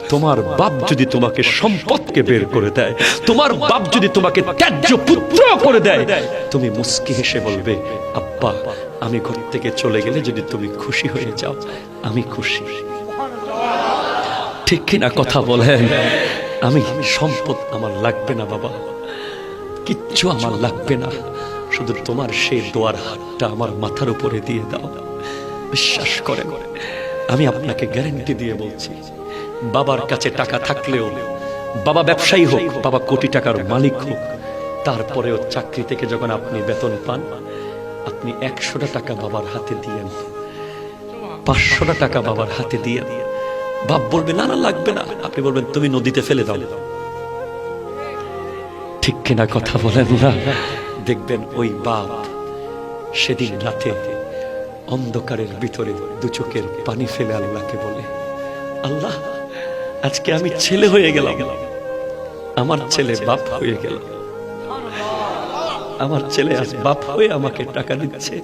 তোমার বাপ যদি তোমাকে সম্পদকে বের করে দেয়, তোমার বাপ যদি তোমাকে ত্যায্য পুত্র করে দেয়, তুমি মুস্কি হেসে বলবে, আব্বা আমি ঘর থেকে চলে গেলে যদি তুমি খুশি হয়ে যাও, আমি খুশি। ঠিক কিনা কথা বলেন? আমি সম্পদ আমার লাগবে না বাবা, কিচ্ছু আমার লাগবে না, শুধু তোমার সেই দোয়ার হাতটা আমার মাথার উপরে দিয়ে দাও। বিশ্বাস করেন, আমি আপনাকে গ্যারান্টি দিয়ে বলছি, বাবার কাছে টাকা থাকলেও, বাবা ব্যবসায়ী হোক, বাবা কোটি টাকার মালিক হোক, তারপরেও চাকরি থেকে যখন আপনি বেতন পান, আপনি 100টা টাকা বাবার হাতে দিয়েন, 500টা টাকা বাবার হাতে দিয়ে, বাপ বলবে না না লাগবে না, আপনি বলবেন তুমি নদীতে ফেলে দাও। ঠিক কিনা কথা বলেন না? দেখবেন ওই বাপ সেদিন রাতে অন্ধকারের ভিতরে দু চোখের পানি ফেলে আল্লাহকে বলে, আল্লাহ আজকে আমি ছেলে হয়ে গেলাম, আমার ছেলে বাপ হয়ে গেল, আমার ছেলে আজ বাপ হয়ে আমাকে টাকা দিচ্ছে।